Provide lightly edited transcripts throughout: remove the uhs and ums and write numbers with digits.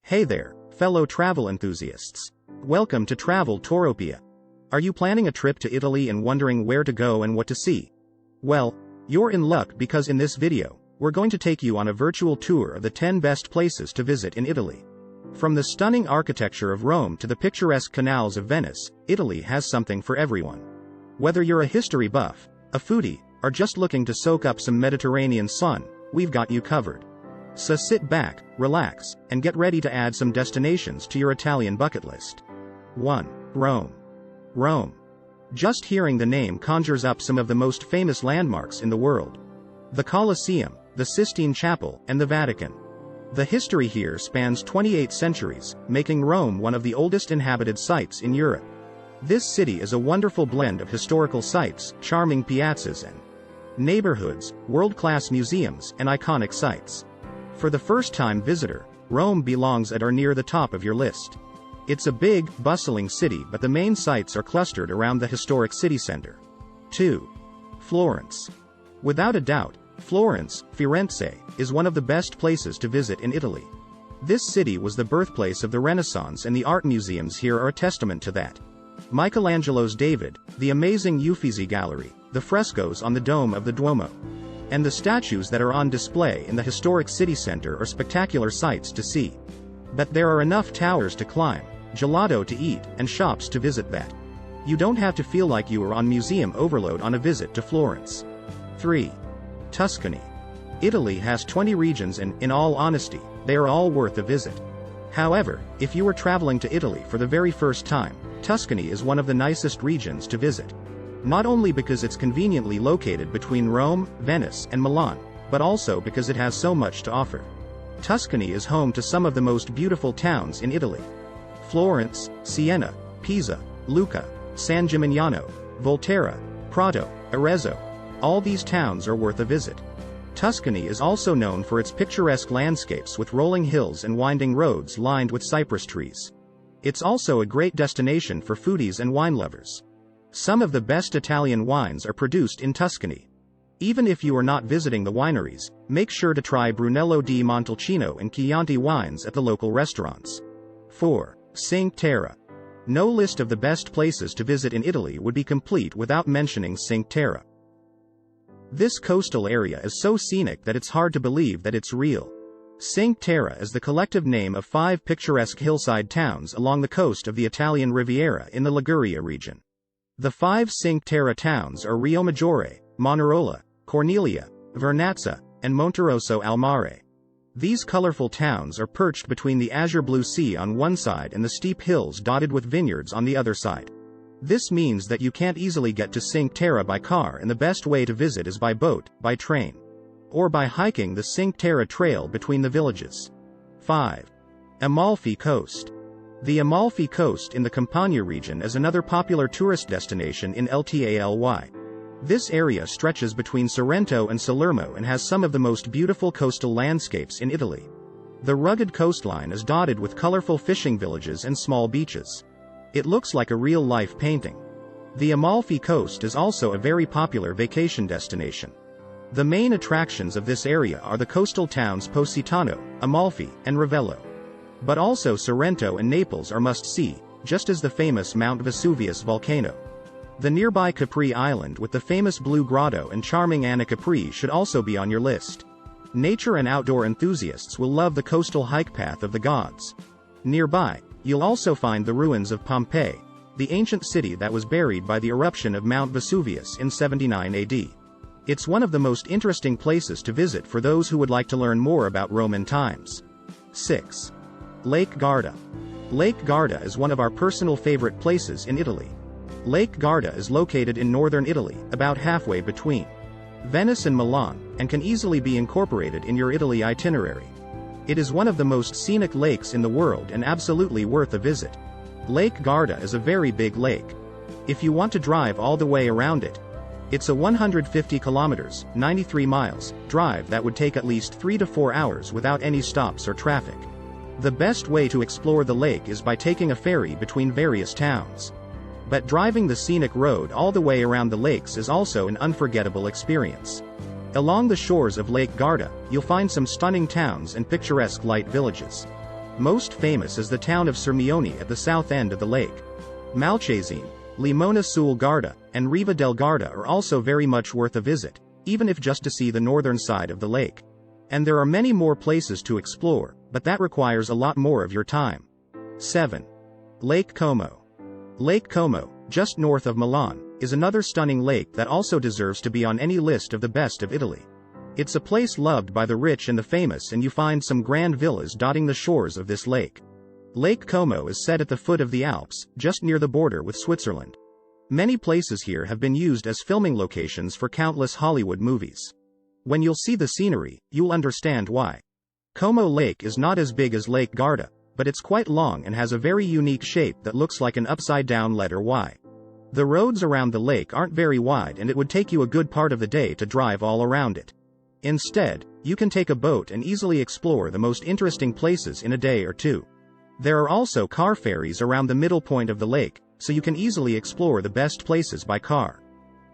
Hey there, fellow travel enthusiasts. Welcome to Travel Touropia. Are you planning a trip to Italy and wondering where to go and what to see? Well, you're in luck because in this video, we're going to take you on a virtual tour of the 10 best places to visit in Italy. From the stunning architecture of Rome to the picturesque canals of Venice, Italy has something for everyone. Whether you're a history buff, a foodie, or just looking to soak up some Mediterranean sun, we've got you covered. So sit back, relax, and get ready to add some destinations to your Italian bucket list. 1. Rome. Rome. Just hearing the name conjures up some of the most famous landmarks in the world. The Colosseum, the Sistine Chapel, and the Vatican. The history here spans 28 centuries, making Rome one of the oldest inhabited sites in Europe. This city is a wonderful blend of historical sites, charming piazzas and neighborhoods, world-class museums, and iconic sites. For the first-time visitor, Rome belongs at or near the top of your list. It's a big, bustling city, but the main sites are clustered around the historic city center. 2. Florence. Without a doubt, Florence, Firenze, is one of the best places to visit in Italy. This city was the birthplace of the Renaissance, and the art museums here are a testament to that. Michelangelo's David, the amazing Uffizi Gallery, the frescoes on the dome of the Duomo, and the statues that are on display in the historic city center are spectacular sights to see. But there are enough towers to climb, gelato to eat, and shops to visit that you don't have to feel like you are on museum overload on a visit to Florence. 3. Tuscany. Italy has 20 regions and, in all honesty, they are all worth a visit. However, if you are traveling to Italy for the very first time, Tuscany is one of the nicest regions to visit. Not only because it's conveniently located between Rome, Venice, and Milan, but also because it has so much to offer. Tuscany is home to some of the most beautiful towns in Italy. Florence, Siena, Pisa, Lucca, San Gimignano, Volterra, Prato, Arezzo. All these towns are worth a visit. Tuscany is also known for its picturesque landscapes with rolling hills and winding roads lined with cypress trees. It's also a great destination for foodies and wine lovers. Some of the best Italian wines are produced in Tuscany. Even if you are not visiting the wineries, make sure to try Brunello di Montalcino and Chianti wines at the local restaurants. 4. Cinque Terre. No list of the best places to visit in Italy would be complete without mentioning Cinque Terre. This coastal area is so scenic that it's hard to believe that it's real. Cinque Terre is the collective name of 5 picturesque hillside towns along the coast of the Italian Riviera in the Liguria region. The 5 Cinque Terre towns are Riomaggiore, Manarola, Cornelia, Vernazza, and Monterosso al Mare. These colorful towns are perched between the azure blue sea on one side and the steep hills dotted with vineyards on the other side. This means that you can't easily get to Cinque Terre by car, and the best way to visit is by boat, by train, or by hiking the Cinque Terre Trail between the villages. 5. Amalfi Coast. The Amalfi Coast in the Campania region is another popular tourist destination in Italy. This area stretches between Sorrento and Salerno and has some of the most beautiful coastal landscapes in Italy. The rugged coastline is dotted with colorful fishing villages and small beaches. It looks like a real-life painting. The Amalfi Coast is also a very popular vacation destination. The main attractions of this area are the coastal towns Positano, Amalfi, and Ravello. But also Sorrento and Naples are must-see, just as the famous Mount Vesuvius volcano. The nearby Capri Island with the famous Blue Grotto and charming Anna Capri should also be on your list. Nature and outdoor enthusiasts will love the coastal hike Path of the Gods. Nearby, you'll also find the ruins of Pompeii, the ancient city that was buried by the eruption of Mount Vesuvius in 79 AD. It's one of the most interesting places to visit for those who would like to learn more about Roman times. 6. Lake Garda. Lake Garda is one of our personal favorite places in Italy. Lake Garda is located in northern Italy, about halfway between Venice and Milan, and can easily be incorporated in your Italy itinerary. It is one of the most scenic lakes in the world and absolutely worth a visit. Lake Garda is a very big lake. If you want to drive all the way around it, it's a 150 kilometers, 93 miles, drive that would take at least 3 to 4 hours without any stops or traffic. The best way to explore the lake is by taking a ferry between various towns. But driving the scenic road all the way around the lakes is also an unforgettable experience. Along the shores of Lake Garda, you'll find some stunning towns and picturesque light villages. Most famous is the town of Sirmione at the south end of the lake. Malcesine, Limona sul Garda, and Riva del Garda are also very much worth a visit, even if just to see the northern side of the lake. And there are many more places to explore, but that requires a lot more of your time. 7. Lake Como. Lake Como, just north of Milan, is another stunning lake that also deserves to be on any list of the best of Italy. It's a place loved by the rich and the famous, and you find some grand villas dotting the shores of this lake. Lake Como is set at the foot of the Alps, just near the border with Switzerland. Many places here have been used as filming locations for countless Hollywood movies. When you'll see the scenery, you'll understand why. Como Lake is not as big as Lake Garda, but it's quite long and has a very unique shape that looks like an upside-down letter Y. The roads around the lake aren't very wide, and it would take you a good part of the day to drive all around it. Instead, you can take a boat and easily explore the most interesting places in a day or two. There are also car ferries around the middle point of the lake, so you can easily explore the best places by car.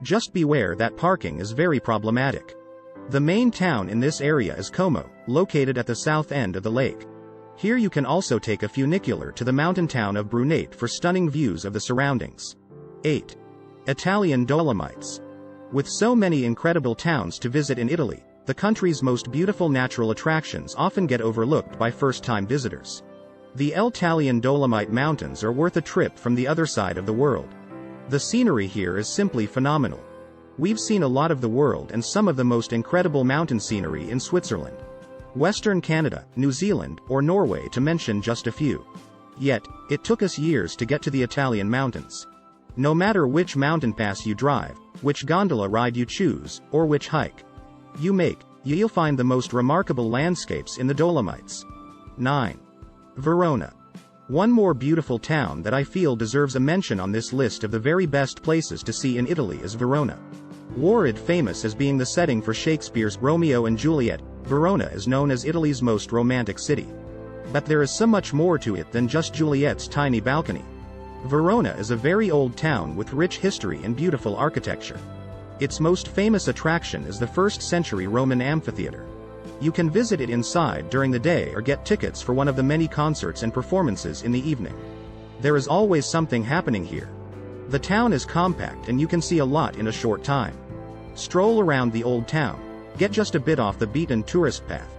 Just beware that parking is very problematic. The main town in this area is Como, located at the south end of the lake. Here you can also take a funicular to the mountain town of Brunete for stunning views of the surroundings. 8. Italian Dolomites. With so many incredible towns to visit in Italy, the country's most beautiful natural attractions often get overlooked by first-time visitors. The Italian Dolomite Mountains are worth a trip from the other side of the world. The scenery here is simply phenomenal. We've seen a lot of the world and some of the most incredible mountain scenery in Switzerland, Western Canada, New Zealand, or Norway, to mention just a few. Yet, it took us years to get to the Italian mountains. No matter which mountain pass you drive, which gondola ride you choose, or which hike you make, you'll find the most remarkable landscapes in the Dolomites. 9. Verona. One more beautiful town that I feel deserves a mention on this list of the very best places to see in Italy is Verona. World famous as being the setting for Shakespeare's Romeo and Juliet, Verona is known as Italy's most romantic city. But there is so much more to it than just Juliet's tiny balcony. Verona is a very old town with rich history and beautiful architecture. Its most famous attraction is the 1st century Roman amphitheater. You can visit it inside during the day or get tickets for one of the many concerts and performances in the evening. There is always something happening here. The town is compact and you can see a lot in a short time. Stroll around the old town, get just a bit off the beaten tourist path,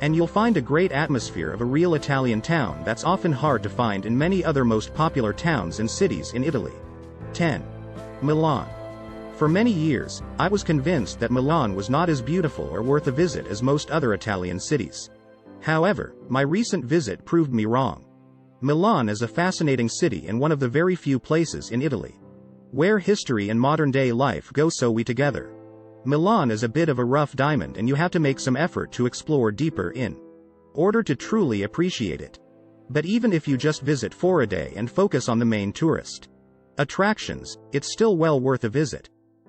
and you'll find a great atmosphere of a real Italian town that's often hard to find in many other most popular towns and cities in Italy. 10. Milan. For many years, I was convinced that Milan was not as beautiful or worth a visit as most other Italian cities. However, my recent visit proved me wrong. Milan is a fascinating city and one of the very few places in Italy where history and modern-day life go so together. Milan is a bit of a rough diamond, and you have to make some effort to explore deeper in order to truly appreciate it. But even if you just visit for a day and focus on the main tourist attractions, it's still well worth a visit.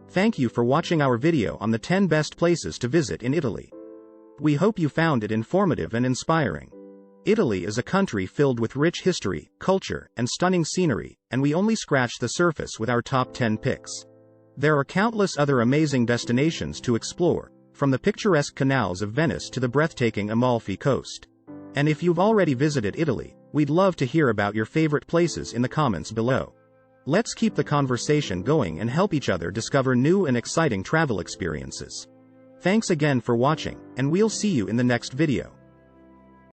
Thank you for watching our video on the 10 best places to visit in Italy. We hope you found it informative and inspiring. Italy is a country filled with rich history, culture, and stunning scenery, and we only scratched the surface with our top 10 picks. There are countless other amazing destinations to explore, from the picturesque canals of Venice to the breathtaking Amalfi Coast. And if you've already visited Italy, we'd love to hear about your favorite places in the comments below. Let's keep the conversation going and help each other discover new and exciting travel experiences. Thanks again for watching, and we'll see you in the next video.